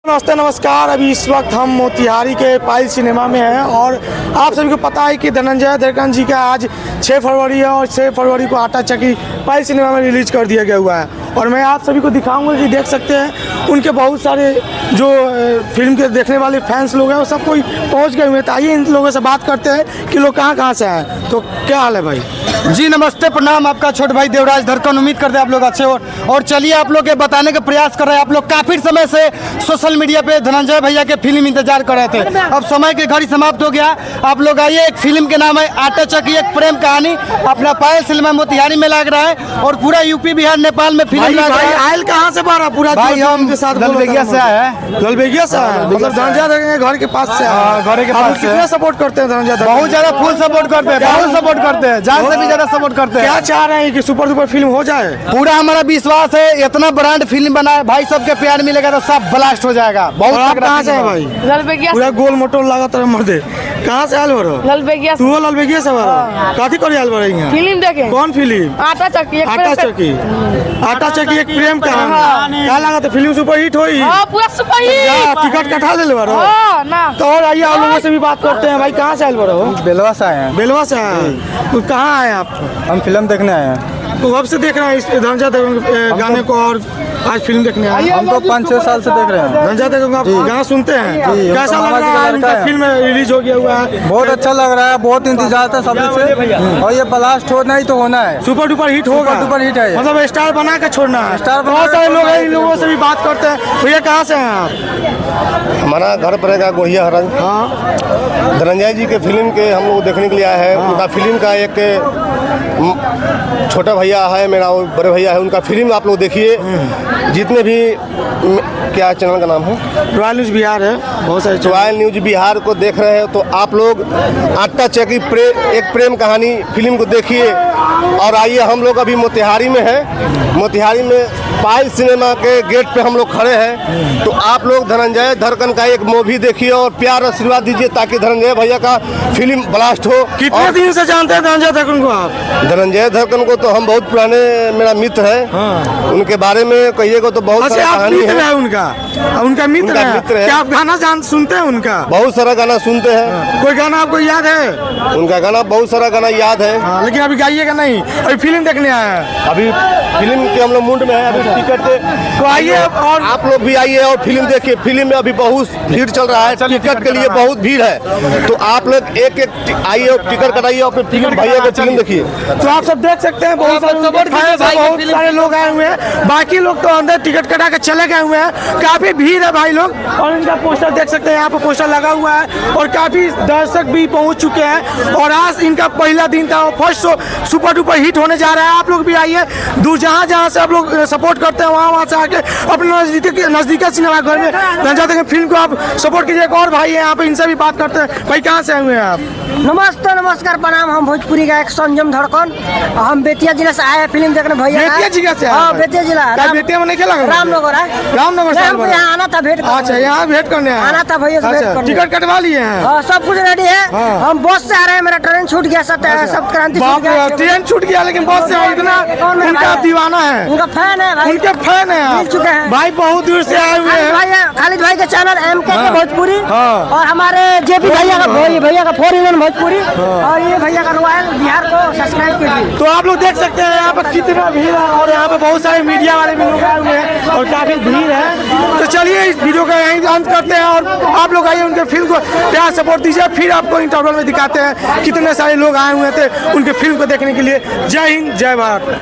नमस्ते नमस्कार। अभी इस वक्त हम मोतिहारी के पायल सिनेमा में हैं और आप सभी को पता है कि धनंजय दर्कन जी का आज 6 फरवरी है और 6 फरवरी को आटा चक्की पायल सिनेमा में रिलीज कर दिया गया हुआ है। और मैं आप सभी को दिखाऊंगा कि देख सकते हैं उनके बहुत सारे जो फिल्म के देखने वाले फैंस लोग हैं वो सब कोई पहुंच गए हुए हैं। तो आइए इन लोगों से बात करते हैं कि लोग कहाँ से आए। तो क्या हाल है भाई? जी नमस्ते, प्रणाम। आपका छोटे भाई देवराज धड़कन। उम्मीद करते हैं आप लोग अच्छे हो और चलिए आप लोग के बताने का प्रयास कर रहे हैं। आप लोग काफी समय से सोशल मीडिया पे धनंजय भैया के फिल्म इंतजार कर रहे थे। अब समय की घड़ी समाप्त हो गया। आप लोग आइए, एक फिल्म के नाम है आटा चक्की, एक प्रेम कहानी, अपना पायल सिनेमा मोतिहारी में लग रहा है और पूरा यूपी बिहार नेपाल में फिल्म लग रहा है। आयल कहाँ से बारह पूरा भाई हम के साथ ललबेगिया से आए हैं। ललबेगिया से मतलब धनंजय दर्कन के घर के पास से घर के पास। कितना सपोर्ट करते हैं धनंजय दर्कन? बहुत ज्यादा फुल सपोर्ट करते हैं, बहुत सपोर्ट करते हैं, जान से भी ज्यादा सपोर्ट करते हैं। क्या चाह रहे हैं कि सुपर डुपर फिल्म हो जाए? पूरा हमारा विश्वास है, इतना ब्रांड फिल्म बना है भाई, सबके प्यार मिलेगा तो सब ब्लास्ट हो जाएगा। बहुत कहाँ से है भाई? ललबेगिया पूरा गोल मोटो लगा मर्दे। कहाँ से आयल बरो? ललबेगिया तू ललबेगिया से बरो? काथी कर आयल बरो यहाँ? फिल्म देखे। कौन फिल्म? आटा चक्की। आटा चक्की। आटा चक्की एक प्रेम कहानी। क्या लगा था फिल्म सुपर हिट होई? हाँ पूरा सुपर हिट। टिकट कटा ले बरो? हाँ ना। तो और आइए आप लोगों से भी बात करते हैं। भाई कहाँ से आयल बरो? बेलवा से आए हैं। बेलवा से आए। तो कहाँ आए आप? हम फिल्म देखने आए हैं। तो कब से देख रहे हैं इस धनंजय दर्कन के गाने को और आज फिल्म देखने आए? हम तो 5-6 साल से देख रहे हैं। धनंजय दर्कन का गाना सुनते हैं? कैसा लग रहा है? उनका फिल्म रिलीज हो गया हुआ है। बहुत अच्छा लग रहा है, बहुत इंतजार था सभी से और ये ब्लास्ट होना ही तो होना है। सुपर डुपर हिट होगा। सुपर डुपर हिट है ये। मतलब स्टार बना के छोड़ना है। स्टार बना बहुत के सारे लोग हैं, इन छोड़ना है। लोगों से भी बात करते हैं। भैया कहाँ से हैं आप? हमारा घर पड़ेगा गोहिया हरन। हाँ, धनंजय जी के फिल्म के हम लोग देखने के लिए आए हैं। उनका फिल्म का एक छोटा भैया है मेरा, वो बड़े भैया है, उनका फिल्म आप लोग देखिए। जितने भी क्या चैनल का नाम है? रॉयल न्यूज बिहार है। बहुत सारे रॉयल न्यूज बिहार को देख रहे हैं तो आप लोग आटा चक्की एक प्रेम कहानी फिल्म को देखिए। और आइए, हम लोग अभी मोतिहारी में हैं। मोतिहारी में पायल सिनेमा के गेट पे हम लोग खड़े हैं। तो आप लोग धनंजय दर्कन का एक मूवी देखिए और प्यार आशीर्वाद दीजिए ताकि धनंजय भैया का फिल्म ब्लास्ट हो। कितने दिन से जानते हैं धनंजय दर्कन को आप? धनंजय दर्कन को तो हम बहुत पुराने, मेरा मित्र है। हाँ। उनके बारे में कहिएगा तो बहुत अच्छा, सारा आप कहानी मित्र है। है उनका? उनका मित्र उनका है? मित्र है। क्या आप गाना सुनते हैं उनका? बहुत सारा गाना सुनते हैं। कोई गाना आपको याद है? उनका गाना बहुत सारा गाना याद है। हाँ, लेकिन अभी गाइएगा नहीं, अभी फिल्म देखने आया है। अभी फिल्म के हम लोग मूड में है। अभी टिकट तो आइए और आप लोग भी आइए और फिल्म देखिए। फिल्म में अभी बहुत भीड़ चल रहा है, टिकट के लिए बहुत भीड़ है। तो आप लोग एक आइए और टिकट कटाइए और फिर फिल्म भैया का फिल्म देखिए। तो आप सब देख सकते हैं बहुत सारे बहुत सारे लोग आए हुए हैं। बाकी लोग तो अंदर टिकट कटा के चले गए हुए हैं। काफी भीड़ है भाई लोग। और इनका पोस्टर देख सकते हैं, यहाँ पे पोस्टर लगा हुआ है और काफी दर्शक भी पहुंच चुके हैं। और आज इनका पहला दिन था और first show super duper hit होने जा रहा है। आप लोग भी आइए, दूर जहाँ से आप लोग सपोर्ट करते हैं वहाँ से आके अपने नजदीक सिनेमा घर में धनंजय दर्कन फिल्म को आप सपोर्ट कीजिए। एक और भाई है यहाँ पे, इनसे भी बात करते हैं। भाई कहाँ से आए हुए हैं आप? नमस्ते नमस्कार प्रणाम। हम भोजपुरी का एक संजम धड़कन, हम बेतिया जिला से आए हैं फिल्म देखने भैया। बेतिया जिला से? हाँ बेतिया जिला। बेतिया में नहीं खेला? रामनगर है। रामनगर से हमको यहाँ आना था भेंट करने। अच्छा, यहाँ भेंट करने आए? आना था भैया से भेंट करने। टिकट कटवा लिए हैं? हाँ सब कुछ रेडी है। हाँ। हम बस से आ रहे हैं, मेरा ट्रेन छूट गया। सब क्रांति छूट बाप रे, गया। ट्रेन छूट गया लेकिन बस से इतना उनका दीवाना है। उनका फैन है भाई। उनके फैन है आप? मिल चुके हैं भाई, बहुत दूर से आए हुए हैं। खालिद भाई के चैनल MK के भोजपुरी हाँ। और हमारे JP भैया का भैया का 4 in 1 भोजपुरी और ये भैया का रॉयल बिहार को सब्सक्राइब कीजिए। तो आप लोग देख सकते हैं यहाँ पर कितना भीड़ है और यहाँ पे बहुत सारे मीडिया वाले भी लोग आए हुए हैं और काफी भीड़ है। तो चलिए इस वीडियो का यहीं अंत करते हैं और आप लोग आइए उनके फिल्म को प्यार सपोर्ट दीजिए। फिर आपको इंटरवल में दिखाते हैं कितने सारे लोग आए हुए थे उनके फिल्म को देखने के लिए। जय हिंद, जय भारत।